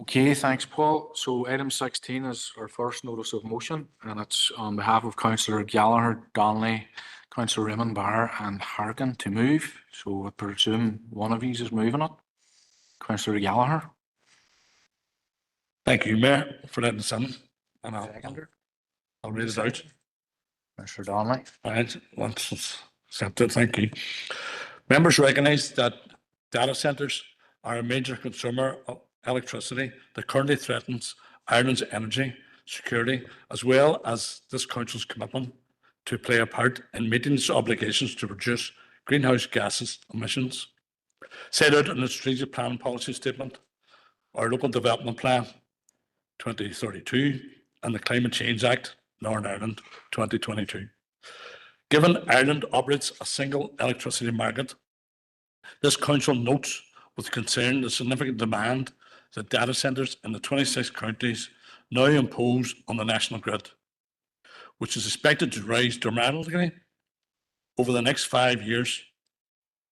Okay, thanks, Paul. So item 16 is our first notice of motion, and it's on behalf of Councillor Gallagher, Donnelly, Councillor Raymond Barr and Harkin to move. So I presume one of you is moving it. Councillor Gallagher. Thank you, Mayor, for letting us in. And Seconder. I'll read it out. Councillor Donnelly. Right, once it's accepted, thank you. Members recognise that data centres are a major consumer of electricity that currently threatens Ireland's energy security, as well as this Council's commitment to play a part in meeting its obligations to reduce greenhouse gases emissions. Set out in the Strategic Plan Policy Statement, our Local Development Plan 2032 and the Climate Change Act, Northern Ireland 2022. Given Ireland operates a single electricity market, this Council notes with concern the significant demand that data centres in the 26 counties now impose on the national grid, which is expected to rise dramatically over the next 5 years.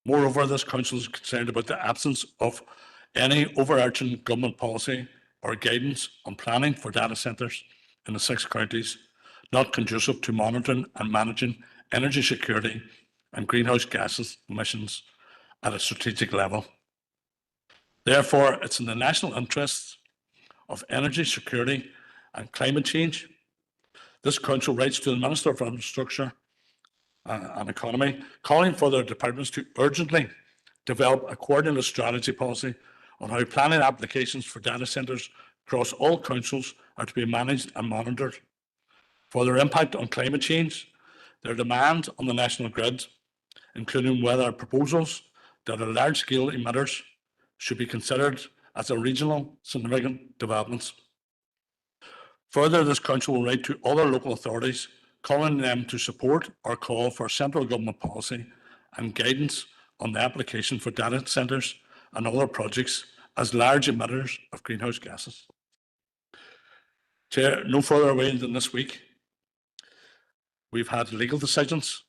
Moreover, this Council is concerned about the absence of any overarching government policy or guidance on planning for data centres in the 6 counties, not conducive to monitoring and managing energy security and greenhouse gases emissions at a strategic level. Therefore, it's in the national interests of energy security and climate change. This Council writes to the Minister for Infrastructure and Economy, calling for their departments to urgently develop a coordinated strategy policy on how planning applications for data centres across all councils are to be managed and monitored for their impact on climate change, their demand on the national grid, including whether proposals that are large-scale emitters should be considered as a regional significant developments. Further, this Council will write to other local authorities, calling them to support or call for central government policy and guidance on the application for data centres and other projects as large emitters of greenhouse gases. Chair, no further away than this week, we've had legal decisions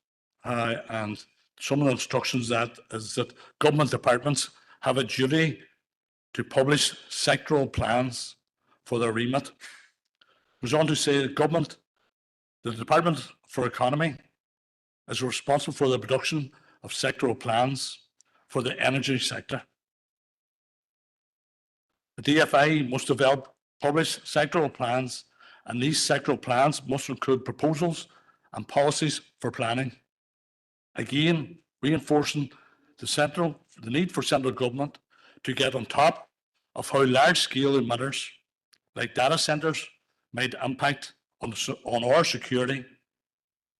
and some of the instructions that is that government departments have a duty to publish sectoral plans for their remit. It goes on to say that the Department for Economy is responsible for the production of sectoral plans for the energy sector. The DFI must publish sectoral plans, and these sectoral plans must include proposals and policies for planning. Again, reinforcing the need for central government to get on top of how large-scale emitters like data centres might impact on our security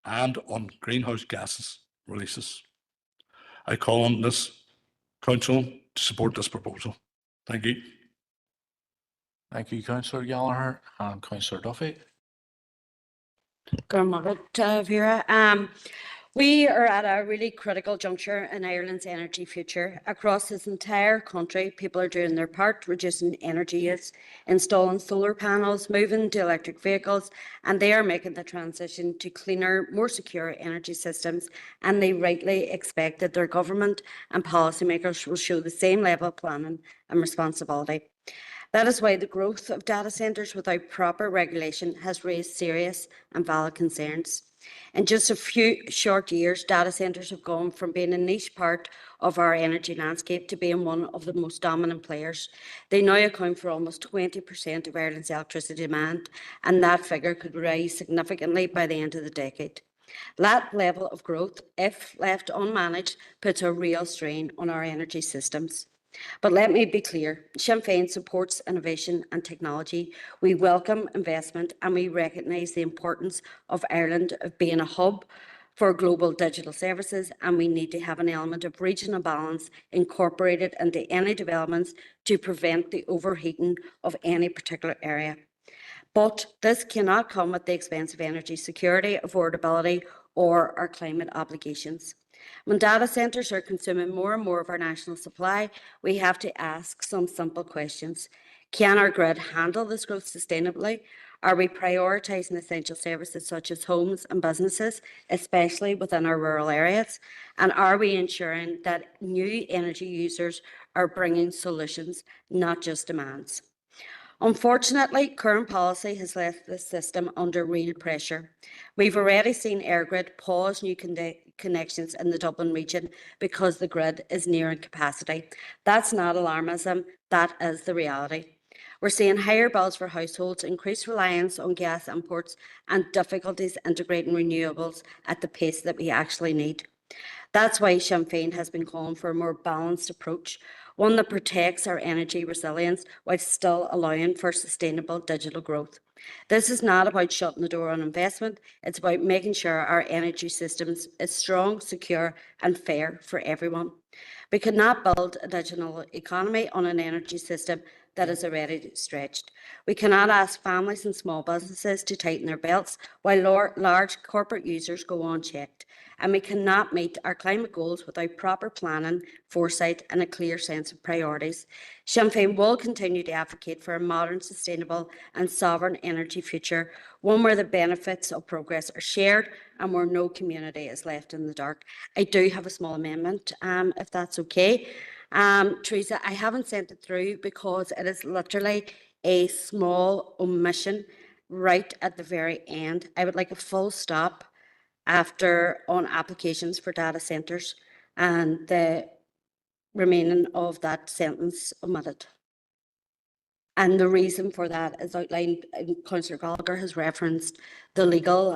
and on greenhouse gases releases. I call on this Council to support this proposal. Thank you. Thank you, Councillor Gallagher and Councillor Duffy. Vera. We are at a really critical juncture in Ireland's energy future. Across this entire country, people are doing their part, reducing energy use, installing solar panels, moving to electric vehicles, and they are making the transition to cleaner, more secure energy systems, and they rightly expect that their government and policymakers will show the same level of planning and responsibility. That is why the growth of data centres without proper regulation has raised serious and valid concerns. In just a few short years, data centres have gone from being a niche part of our energy landscape to being one of the most dominant players. They now account for almost 20% of Ireland's electricity demand, and that figure could rise significantly by the end of the decade. That level of growth, if left unmanaged, puts a real strain on our energy systems. But let me be clear, Sinn Féin supports innovation and technology. We welcome investment and we recognise the importance of Ireland of being a hub for global digital services, and we need to have an element of regional balance incorporated into any developments to prevent the overheating of any particular area. But this cannot come at the expense of energy security, affordability, or our climate obligations. When data centres are consuming more and more of our national supply, we have to ask some simple questions. Can our grid handle this growth sustainably? Are we prioritising essential services such as homes and businesses, especially within our rural areas? And are we ensuring that new energy users are bringing solutions, not just demands? Unfortunately, current policy has left the system under real pressure. We've already seen EirGrid pause new connections in the Dublin region because the grid is nearing capacity. That's not alarmism, that is the reality. We're seeing higher bills for households, increased reliance on gas imports, and difficulties integrating renewables at the pace that we actually need. That's why Sinn Féin has been calling for a more balanced approach, one that protects our energy resilience while still allowing for sustainable digital growth. This is not about shutting the door on investment, it's about making sure our energy systems is strong, secure and fair for everyone. We cannot build a digital economy on an energy system that is already stretched. We cannot ask families and small businesses to tighten their belts while large corporate users go unchecked. And we cannot meet our climate goals without proper planning, foresight and a clear sense of priorities. Sinn Féin will continue to advocate for a modern, sustainable and sovereign energy future, one where the benefits of progress are shared and where no community is left in the dark. I do have a small amendment, if that's okay. Teresa, I haven't sent it through because it is literally a small omission right at the very end. I would like a full stop after on applications for data centres and the remaining of that sentence omitted. And the reason for that is outlined, Councillor Gallagher has referenced the legal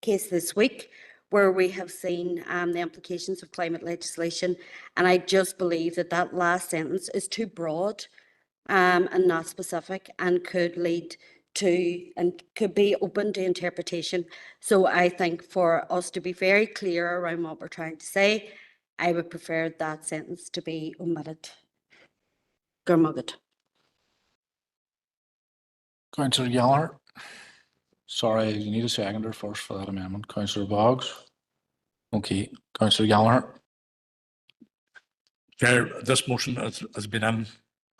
case this week, where we have seen the implications of climate legislation. And I just believe that that last sentence is too broad and not specific and could lead to and could be open to interpretation. So I think for us to be very clear around what we're trying to say, I would prefer that sentence to be omitted. Gurmugget. Councillor Gallagher. Sorry, you need a seconder first for that amendment. Councillor Boggs. Okay, Councillor Gallagher. Chair, this motion has been in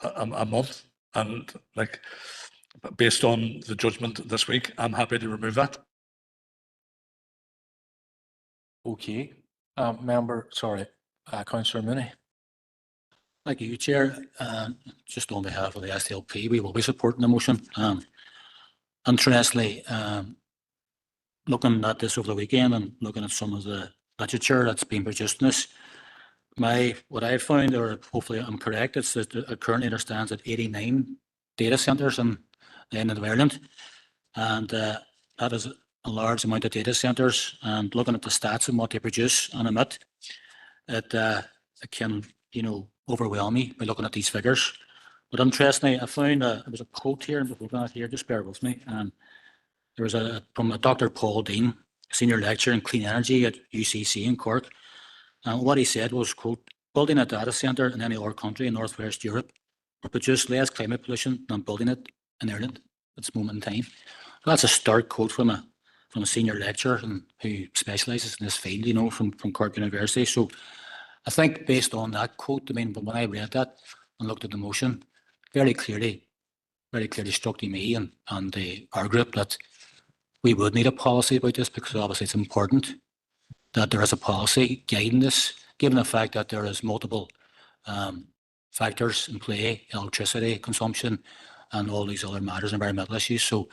a month, and like based on the judgment this week, I'm happy to remove that. Okay, Councillor Mooney. Thank you, Chair. Just on behalf of the SDLP, we will be supporting the motion. Interestingly, looking at this over the weekend and looking at some of the literature that's been produced in this, what I found, or hopefully I'm correct, it's that it currently understands at 89 data centres in the island of Ireland, and that is a large amount of data centres. And looking at the stats and what they produce and emit, it can, overwhelm me by looking at these figures. But interestingly, I found there was a quote here, and we've got here, just bear with me. And there was from a Dr. Paul Dean, Senior Lecturer in Clean Energy at UCC in Cork. And what he said was, quote, building a data centre in any other country in Northwest Europe will produce less climate pollution than building it in Ireland at this moment in time. So that's a stark quote from a senior lecturer and who specialises in this field, from Cork University. So I think based on that quote, when I read that and looked at the motion, very clearly struck to me and our group that we would need a policy about this, because obviously it's important that there is a policy guiding this, given the fact that there is multiple factors in play, electricity consumption and all these other matters, environmental issues. So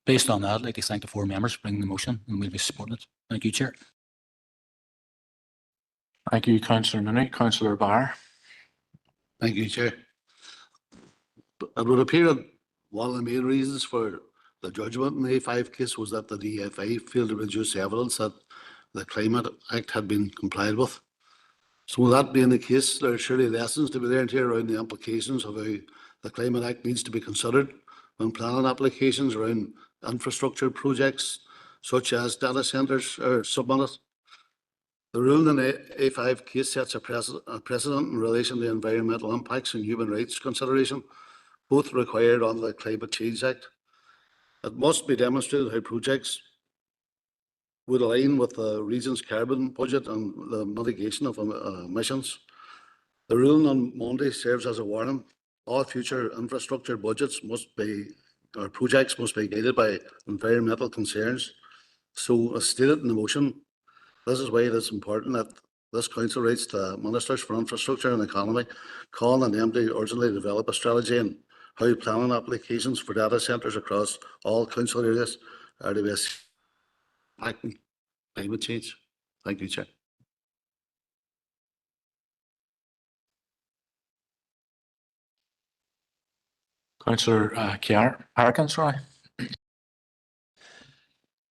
based on that, I'd like to thank the four members for bringing the motion, and we'll be supporting it. Thank you, Chair. Thank you, Councillor Mooney. Councillor Barr. Thank you, Chair. It would appear that one of the main reasons for the judgment in the A5 case was that the DFI failed to produce evidence that the Climate Act had been complied with. So with that being the case, there are surely lessons to be learned here around the implications of how the Climate Act needs to be considered when planning applications around infrastructure projects such as data centres are submitted. The rule in the A5 case sets a precedent in relation to environmental impacts and human rights consideration, both required under the Climate Change Act. It must be demonstrated how projects would align with the region's carbon budget and the mitigation of emissions. The ruling on Monday serves as a warning. All future infrastructure budgets projects must be guided by environmental concerns. So as stated in the motion, this is why it is important that this Council writes to Ministers for Infrastructure and Economy, calling on them to urgently develop a strategy and how planning applications for data centres across all council areas are to be impacting climate change. Thank you, Chair. Councillor Harkin, sorry.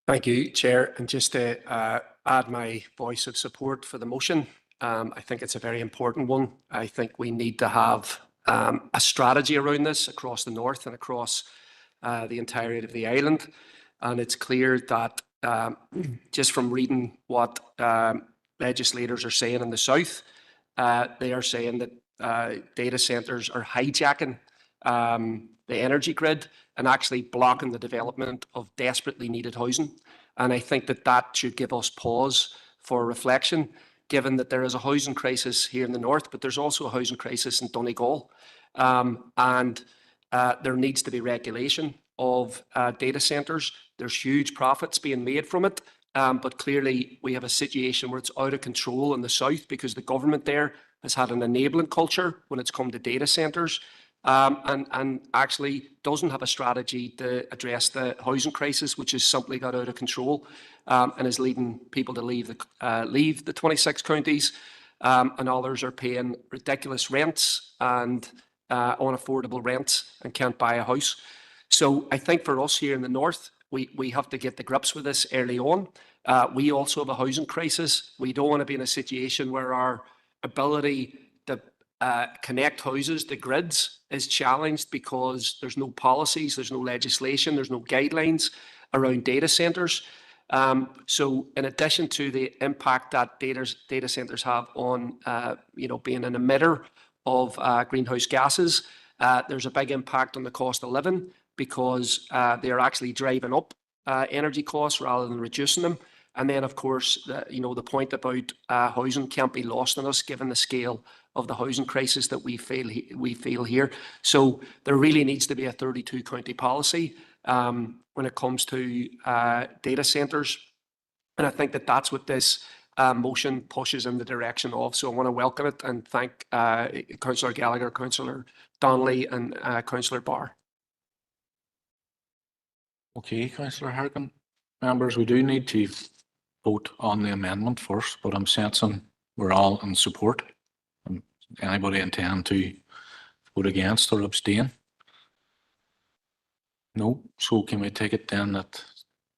Thank you, Chair. And just to add my voice of support for the motion, I think it's a very important one. I think we need to have a strategy around this across the north and across the entirety of the island. And it's clear that just from reading what legislators are saying in the south, they are saying that data centres are hijacking the energy grid and actually blocking the development of desperately needed housing. And I think that that should give us pause for reflection, given that there is a housing crisis here in the north, but there's also a housing crisis in Donegal. And there needs to be regulation of data centres. There's huge profits being made from it. But clearly we have a situation where it's out of control in the south because the government there has had an enabling culture when it's come to data centres. And actually doesn't have a strategy to address the housing crisis, which has simply got out of control and is leading people to leave the 26 counties, and others are paying ridiculous rents and unaffordable rents and can't buy a house. So I think for us here in the north, we have to get to grips with this early on. We also have a housing crisis. We don't want to be in a situation where our ability to connect houses to grids is challenged because there's no policies, there's no legislation, there's no guidelines around data centres. So in addition to the impact that data centres have on being an emitter of greenhouse gases, there's a big impact on the cost of living because they are actually driving up energy costs rather than reducing them. And then, of course, the point about housing can't be lost on us, given the scale of the housing crisis that we feel here. So there really needs to be a 32-county policy when it comes to data centres. And I think that that's what this motion pushes in the direction of. So I want to welcome it and thank Councillor Gallagher, Councillor Donnelly and Councillor Barr. Okay, Councillor Harkin. Members, we do need to vote on the amendment first, but I'm sensing we're all in support. Anybody intend to vote against or abstain? No. So can we take it then that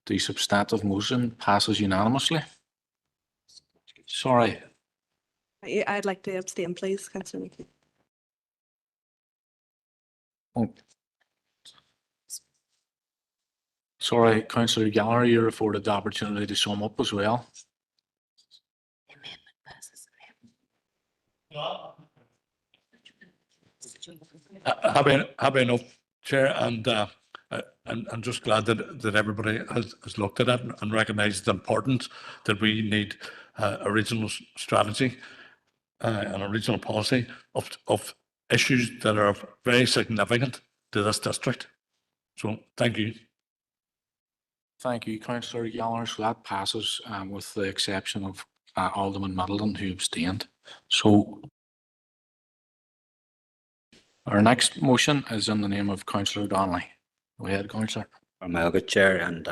the substantive motion passes unanimously? Sorry. I'd like to abstain, please, Councillor McKee. Oh. Sorry, Councillor Gallagher, you're afforded the opportunity to sum up as well. Happy enough, Chair, and I'm just glad that everybody has looked at it and recognised the importance that we need a regional strategy and a regional policy of issues that are very significant to this district. So thank you. Thank you, Councillor Gallagher. So that passes with the exception of Alderman Middleton, who abstained. So our next motion is in the name of Councillor Donnelly. Go ahead, Councillor. I'm good, Chair, and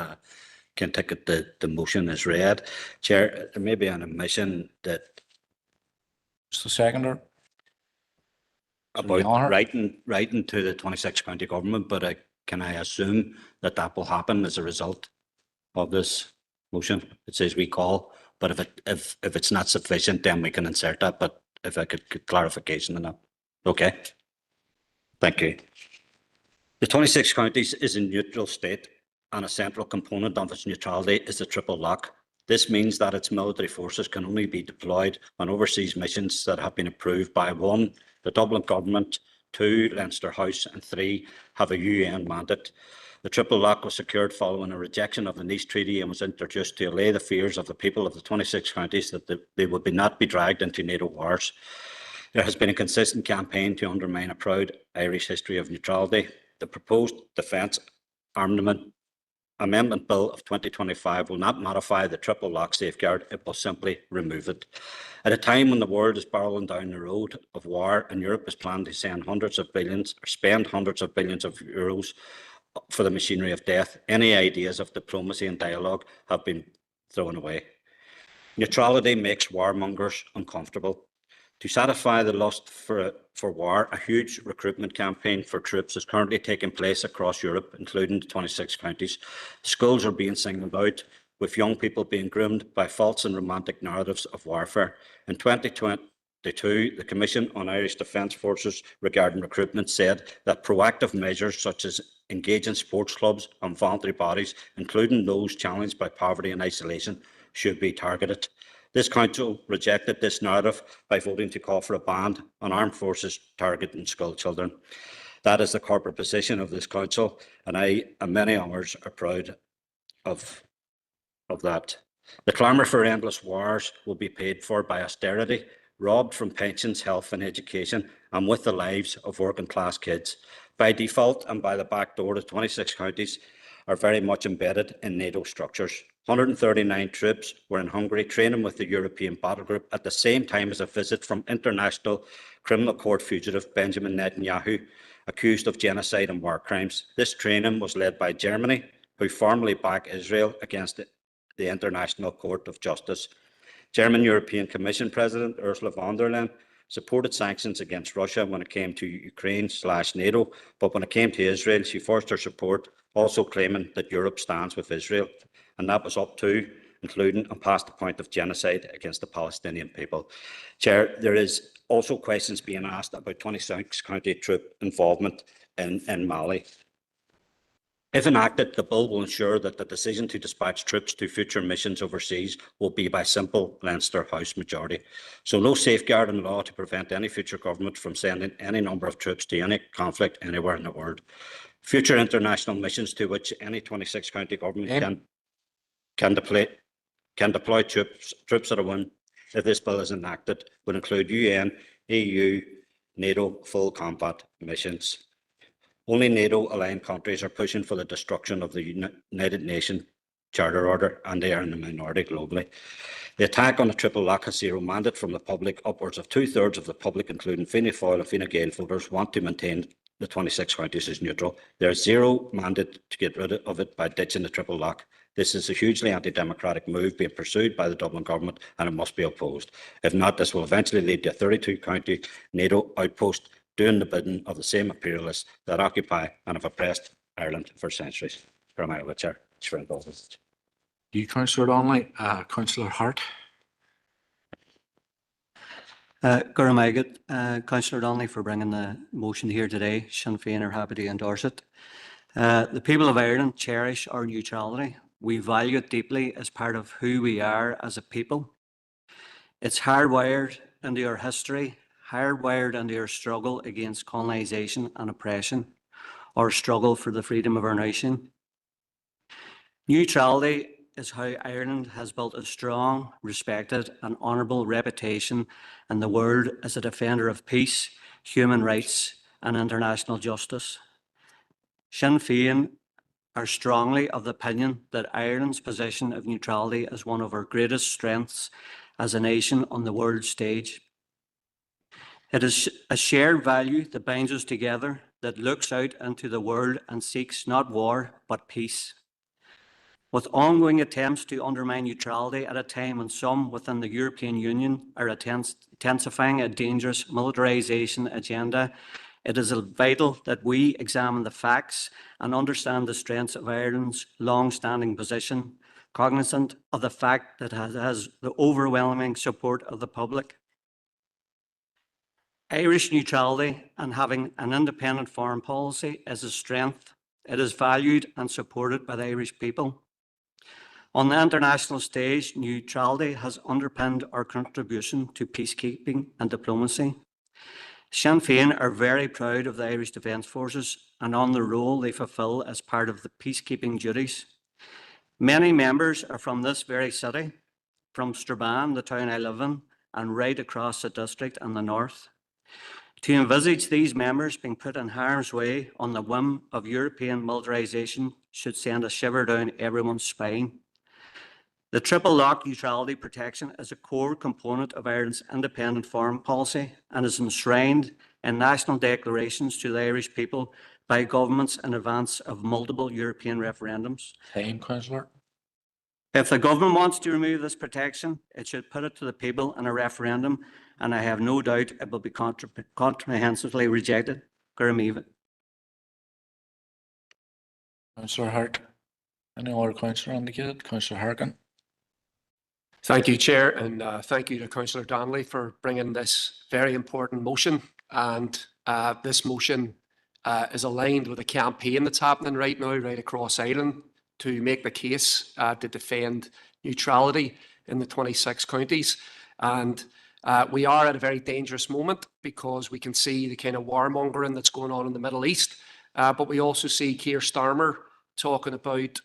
can take it the motion is read. Chair, there may be an omission that It's the seconder. about writing to the 26 county government, but can I assume that that will happen as a result of this motion? It says we call, but if it's not sufficient, then we can insert that. But if I could get clarification on that. Okay. Thank you. The 26 counties is a neutral state, and a central component of its neutrality is the triple lock. This means that its military forces can only be deployed on overseas missions that have been approved by 1, the Dublin government, 2, Leinster House, and 3, have a UN mandate. The triple lock was secured following a rejection of the Nice Treaty and was introduced to allay the fears of the people of the 26 counties that they would not be dragged into NATO wars. There has been a consistent campaign to undermine a proud Irish history of neutrality. The proposed defence armament Amendment Bill of 2025 will not modify the triple lock safeguard, it will simply remove it. At a time when the world is barreling down the road of war and Europe is planning to spend hundreds of billions of euros for the machinery of death, any ideas of diplomacy and dialogue have been thrown away. Neutrality makes warmongers uncomfortable. To satisfy the lust for war, a huge recruitment campaign for troops is currently taking place across Europe, including the 26 counties. Schools are being singled out, with young people being groomed by false and romantic narratives of warfare. In 2022, the Commission on Irish Defence Forces regarding recruitment said that proactive measures such as engaging sports clubs and voluntary bodies, including those challenged by poverty and isolation, should be targeted. This Council rejected this narrative by voting to call for a ban on armed forces targeting school children. That is the corporate position of this Council, and I and many others are proud of that. The clamour for endless wars will be paid for by austerity, robbed from pensions, health and education, and with the lives of working class kids. By default and by the back door, the 26 counties are very much embedded in NATO structures. 139 troops were in Hungary training with the European battle group at the same time as a visit from International Criminal Court fugitive Benjamin Netanyahu, accused of genocide and war crimes. This training was led by Germany, who formally backed Israel against the International Court of Justice. German European Commission President Ursula von der Leyen supported sanctions against Russia when it came to Ukraine/NATO, but when it came to Israel, she forced her support, also claiming that Europe stands with Israel, and that was up to, including and past the point of genocide against the Palestinian people. Chair, there is also questions being asked about 26 county troop involvement in Mali. If enacted, the bill will ensure that the decision to dispatch troops to future missions overseas will be by simple Leinster House majority. So no safeguard in law to prevent any future government from sending any number of troops to any conflict anywhere in the world. Future international missions to which any 26 county government can deploy troops at a whim, if this bill is enacted, would include UN, EU, NATO full combat missions. Only NATO-aligned countries are pushing for the destruction of the United Nations Charter Order, and they are in the minority globally. The attack on the triple lock has zero mandate from the public. Upwards of 2/3 of the public, including Fianna Fáil and Fine Gael voters, want to maintain the 26 counties as neutral. There is zero mandate to get rid of it by ditching the triple lock. This is a hugely anti-democratic move being pursued by the Dublin government, and it must be opposed. If not, this will eventually lead to a 32-county NATO outpost doing the bidding of the same imperialists that occupy and have oppressed Ireland for centuries. You, Councillor Donnelly. Councillor Hart. Councillor Donnelly for bringing the motion here today. Sinn Féin are happy to endorse it. The people of Ireland cherish our neutrality. We value it deeply as part of who we are as a people. It's hardwired into our history, hardwired into our struggle against colonisation and oppression, our struggle for the freedom of our nation. Neutrality is how Ireland has built a strong, respected and honourable reputation in the world as a defender of peace, human rights and international justice. Sinn Féin are strongly of the opinion that Ireland's position of neutrality is one of our greatest strengths as a nation on the world stage. It is a shared value that binds us together, that looks out into the world and seeks not war, but peace. With ongoing attempts to undermine neutrality at a time when some within the European Union are intensifying a dangerous militarisation agenda, it is vital that we examine the facts and understand the strengths of Ireland's long-standing position, cognizant of the fact that it has the overwhelming support of the public. Irish neutrality and having an independent foreign policy is a strength. It is valued and supported by the Irish people. On the international stage, neutrality has underpinned our contribution to peacekeeping and diplomacy. Sinn Féin are very proud of the Irish Defence Forces and on the role they fulfil as part of the peacekeeping duties. Many members are from this very city, from Strabane, the town I live in, and right across the district and the north. To envisage these members being put in harm's way on the whim of European militarisation should send a shiver down everyone's spine. The triple lock neutrality protection is a core component of Ireland's independent foreign policy and is enshrined in national declarations to the Irish people by governments in advance of multiple European referendums. Time, councillor. If the government wants to remove this protection, it should put it to the people in a referendum, and I have no doubt it will be comprehensively rejected. Gurmeva. Councillor Hart. Any other councillor indicated? Councillor Harkin. Thank you, Chair, and thank you to Councillor Donnelly for bringing this very important motion. And this motion is aligned with a campaign that's happening right now, right across Ireland, to make the case to defend neutrality in the 26 counties. And we are at a very dangerous moment because we can see the kind of warmongering that's going on in the Middle East. But we also see Keir Starmer talking about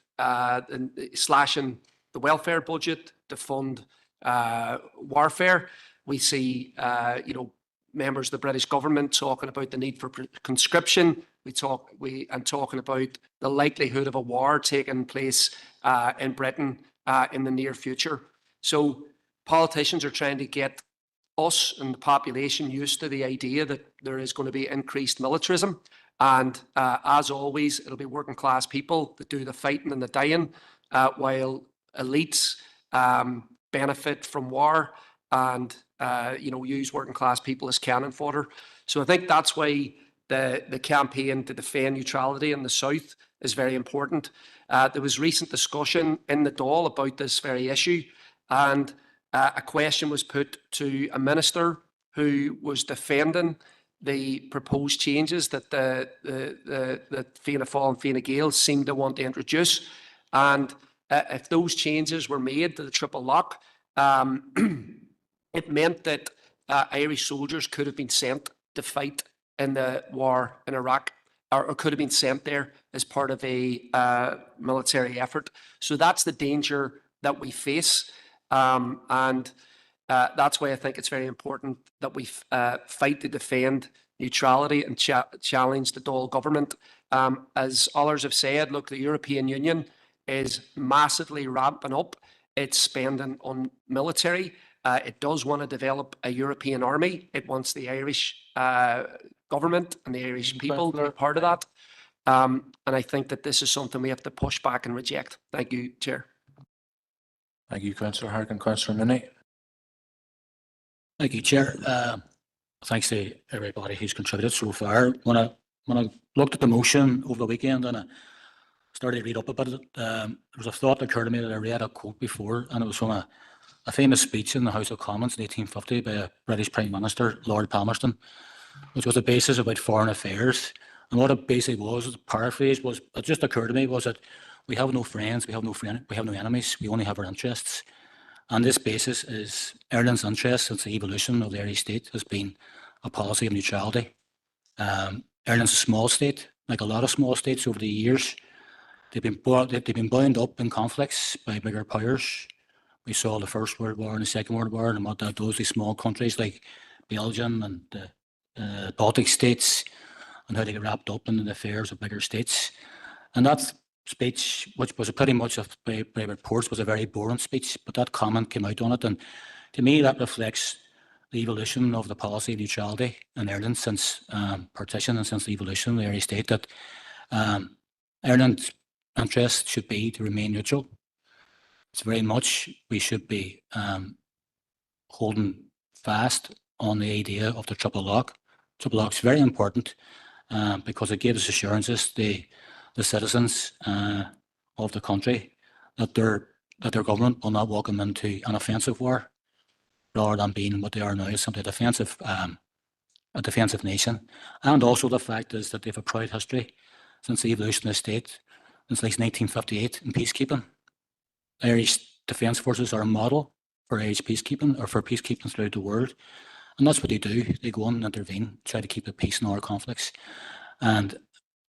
slashing the welfare budget to fund warfare. We see, members of the British government talking about the need for conscription. Talking about the likelihood of a war taking place in Britain in the near future. So politicians are trying to get us and the population used to the idea that there is going to be increased militarism. And as always, it'll be working class people that do the fighting and the dying, while elites benefit from war and use working class people as cannon fodder. So I think that's why the campaign to defend neutrality in the South is very important. There was recent discussion in the Dáil about this very issue, and a question was put to a minister who was defending the proposed changes that the Fianna Fáil and Fine Gael seem to want to introduce. And if those changes were made to the triple lock, it meant that Irish soldiers could have been sent to fight in the war in Iraq, or could have been sent there as part of a military effort. So that's the danger that we face. And that's why I think it's very important that we fight to defend neutrality and challenge the Dáil government. As others have said, look, the European Union is massively ramping up its spending on military. It does want to develop a European army. It wants the Irish government and the Irish people to be part of that. And I think that this is something we have to push back and reject. Thank you, Chair. Thank you, Councillor Harkin. Councillor Mooney. Thank you, Chair. Thanks to everybody who's contributed so far. When I looked at the motion over the weekend and I started to read up about it, there was a thought that occurred to me that I read a quote before, and it was from a famous speech in the House of Commons in 1850 by a British Prime Minister, Lord Palmerston, which was the basis about foreign affairs. And what it basically was, the paraphrase was, it just occurred to me, was that we have no friends, we have no enemies, we only have our interests. And this basis is Ireland's interest since the evolution of the Irish state has been a policy of neutrality. Ireland's a small state, like a lot of small states over the years. They've been bound up in conflicts by bigger powers. We saw the First World War and the Second World War and what that does to small countries like Belgium and the Baltic states, and how they get wrapped up in the affairs of bigger states. And that speech, which was pretty much by reports, was a very boring speech, but that comment came out on it. And to me, that reflects the evolution of the policy of neutrality in Ireland since partition and since the evolution of the Irish state, that Ireland's interest should be to remain neutral. It's very much we should be holding fast on the idea of the triple lock. Triple lock is very important because it gives assurances to the citizens of the country that their government will not welcome them into an offensive war, rather than being what they are now, simply a defensive nation. And also the fact is that they have a proud history since the evolution of the state, since at least 1958 in peacekeeping. Irish Defence Forces are a model for Irish peacekeeping, or for peacekeeping throughout the world. And that's what they do. They go on and intervene, try to keep the peace in all conflicts. And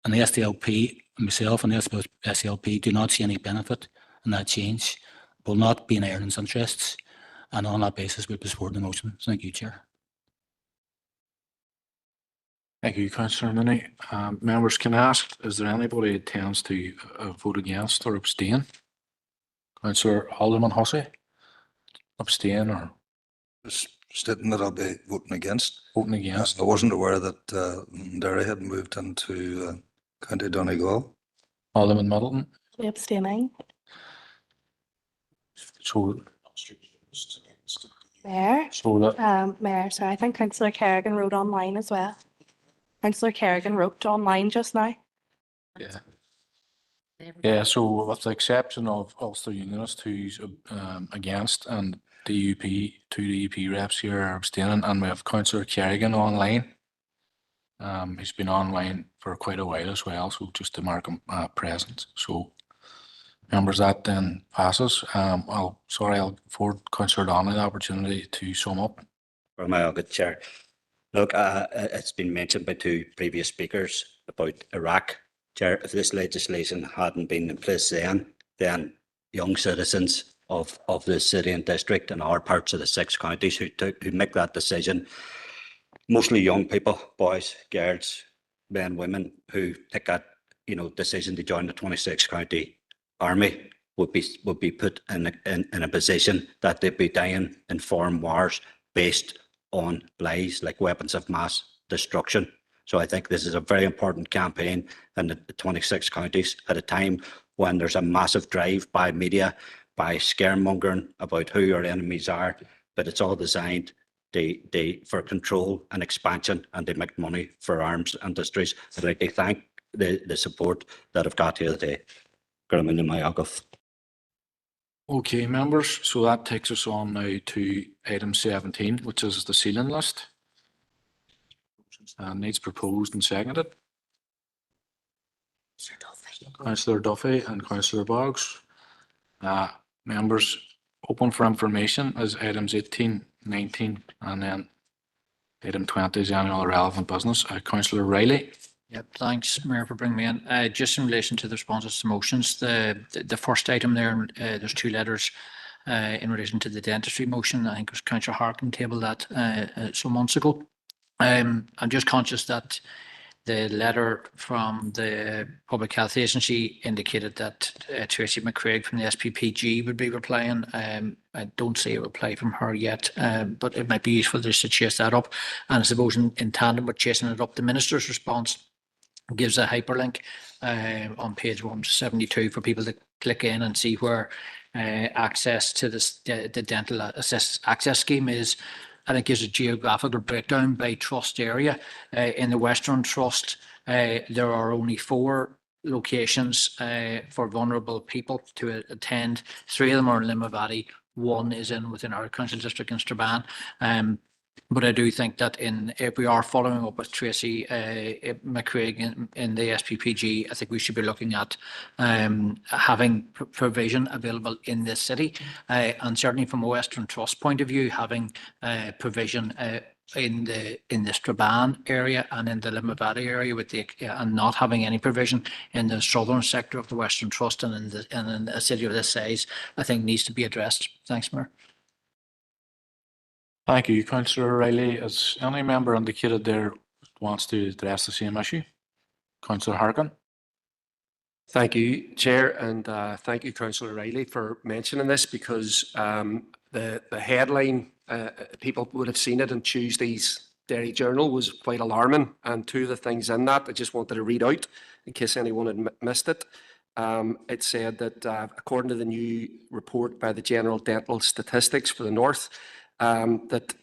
the SDLP, myself and the SDLP, do not see any benefit in that change. It will not be in Ireland's interests. And on that basis, we'll be supporting the motion. Thank you, Chair. Thank you, councillor Mooney. Members, can I ask, is there anybody that tends to vote against or abstain? Councillor Alderman Hussey? Abstain or Just stating that I'll be voting against. voting against? I wasn't aware that Derry had moved into County Donegal. Alderman Middleton? Abstaining. So, Mayor, so that, Mayor, sorry, I think councillor Kerrigan wrote online as well. Councillor Kerrigan wrote online just now. yeah. Yeah, so with the exception of Ulster Unionist who's against and DUP, two DUP reps here are abstaining, and we have councillor Kerrigan online. He's been online for quite a while as well, so just to mark him present. So members, that then passes. I'll afford councillor Donnelly the opportunity to sum up. For my good chair. Look, it's been mentioned by two previous speakers about Iraq. Chair, if this legislation hadn't been in place then young citizens of the city and district and our parts of the 6 counties who make that decision, mostly young people, boys, girls, men, women, who take that decision to join the 26 county army would be put in a position that they'd be dying in foreign wars based on lies like weapons of mass destruction. So I think this is a very important campaign in the 26 counties at a time when there's a massive drive by media, by scaremongering about who our enemies are, but it's all designed for control and expansion, and they make money for arms industries. I'd like to thank the support that I've got here today. Okay, members, so that takes us on now to item 17, which is the ceiling list. Needs proposed and seconded. Councillor Duffy and Councillor Boggs. Members, open for information is items 18, 19, and then item 20 is any other relevant business. Councillor Riley. Yep, thanks, Mayor, for bringing me in. Just in relation to the responses to motions, the first item there, there's 2 letters in relation to the dentistry motion. I think it was Councillor Harkin tabled that some months ago. I'm just conscious that the letter from the Public Health Agency indicated that Tracy McCraig from the SPPG would be replying. I don't see a reply from her yet, but it might be useful just to chase that up. And I suppose in tandem with chasing it up, the Minister's response gives a hyperlink on page 172 for people to click in and see where access to the dental access scheme is. And it gives a geographical breakdown by trust area. In the Western Trust, there are only 4 locations for vulnerable people to attend. 3 of them are in Limavady. 1 is within our council district in Strabane. But I do think that if we are following up with Tracy McCraig in the SPPG, I think we should be looking at having provision available in this city, and certainly from a Western Trust point of view, having provision in the Strabane area and in the Limavady area and not having any provision in the southern sector of the Western Trust and in a city of this size, I think needs to be addressed. Thanks, Mayor. Thank you, Councillor Riley. As any member indicated there wants to address the same issue? Councillor Harkin. Thank you, Chair, and thank you, Councillor Riley, for mentioning this, because the headline, people would have seen it in Tuesday's Derry Journal, was quite alarming, and 2 of the things in that I just wanted to read out in case anyone had missed it. It said that according to the new report by the General Dental Statistics for the North, that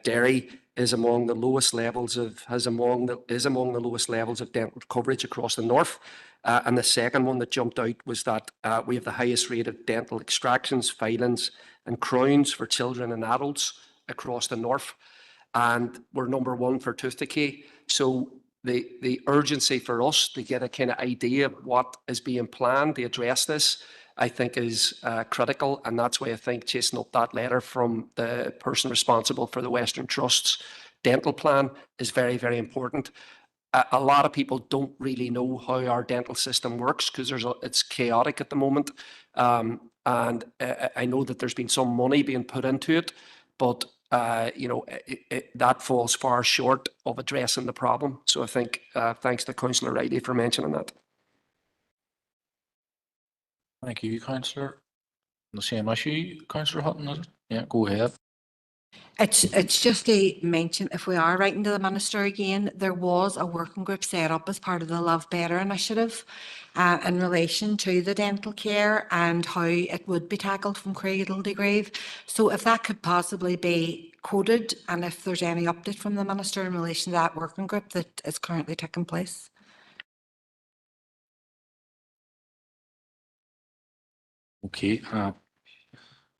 Derry is among the lowest levels of lowest levels of dental coverage across the North. And the second one that jumped out was that we have the highest rate of dental extractions, filings, and crowns for children and adults across the North. And we're number 1 for tooth decay. So the urgency for us to get a kind of idea of what is being planned to address this, I think, is critical, and that's why I think chasing up that letter from the person responsible for the Western Trust's dental plan is very, very important. A lot of people don't really know how our dental system works because it's chaotic at the moment, and I know that there's been some money being put into it, but that falls far short of addressing the problem. So I think thanks to Councillor Riley for mentioning that. Thank you, councillor. The same issue, councillor Hutton, is it? Yeah, go ahead. It's just to mention, if we are writing to the Minister again, there was a working group set up as part of the Love Better initiative in relation to the dental care and how it would be tackled from cradle to grave. So if that could possibly be quoted, and if there's any update from the Minister in relation to that working group that is currently taking place. Okay,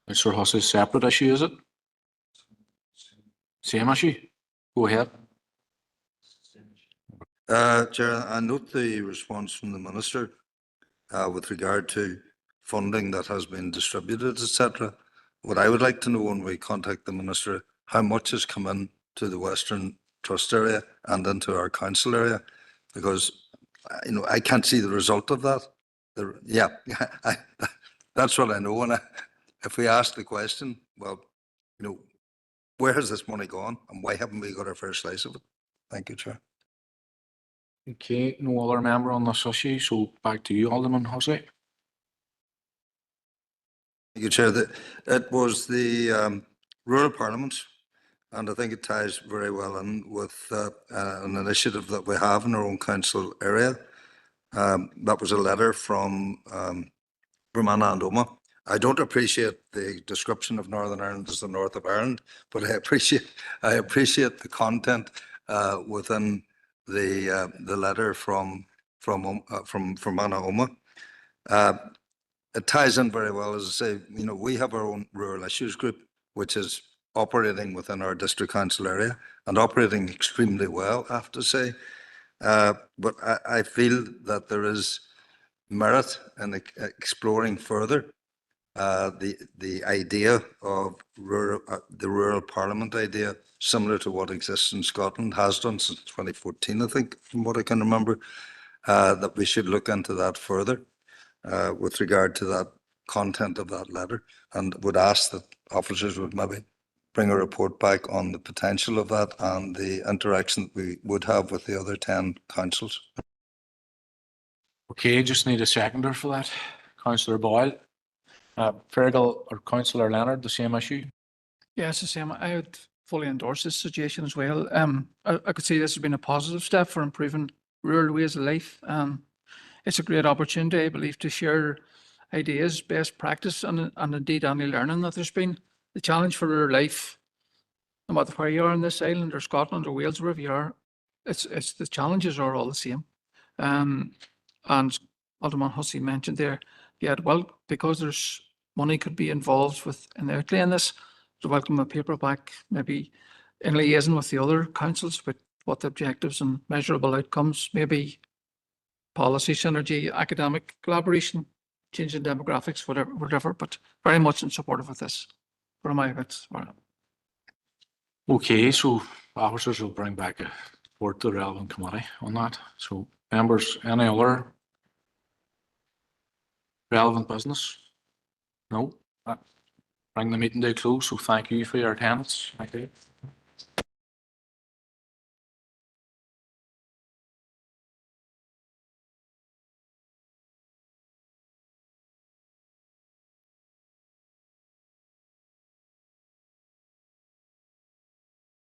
Councillor Hussey's separate issue, is it? Same issue? Go ahead. Chair, I note the response from the Minister with regard to funding that has been distributed, etc. What I would like to know when we contact the Minister, how much has come in to the Western Trust area and into our council area, because I can't see the result of that. That's what I know. And if we ask the question, well, where has this money gone and why haven't we got our first slice of it? Thank you, Chair. Okay, no other member on this issue, so back to you, Alderman Hussey. Thank you, Chair. It was the rural parliaments, and I think it ties very well in with an initiative that we have in our own council area. That was a letter from Romana and Oma. I don't appreciate the description of Northern Ireland as the north of Ireland, but I appreciate the content within the letter from Romana Oma. It ties in very well, as I say. We have our own rural issues group, which is operating within our district council area and operating extremely well, I have to say. But I feel that there is merit in exploring further the idea of the rural parliament idea, similar to what exists in Scotland, has done since 2014, I think, from what I can remember, that we should look into that further with regard to that content of that letter, and would ask that officers would maybe bring a report back on the potential of that and the interaction that we would have with the other 10 councils. Okay, just need a seconder for that. Councillor Boyle. Fergal or Councillor Leonard, the same issue? Yeah, it's the same. I would fully endorse this suggestion as well. I could see this has been a positive step for improving rural ways of life. It's a great opportunity, I believe, to share ideas, best practice, and indeed any learning that there's been. The challenge for rural life, no matter where you are in this island or Scotland or Wales, wherever you are, it's the challenges are all the same. And Alderman Hussey mentioned there, well, because there's money could be involved in outlaying this, to welcome a paperback, maybe in liaison with the other councils with what the objectives and measurable outcomes, maybe policy synergy, academic collaboration, changing demographics, whatever, but very much in support of this. What am I about? Okay, so officers will bring back a report to the relevant committee on that. So members, any other relevant business? No? Bring the meeting to a close, so thank you for your attendance. Thank you.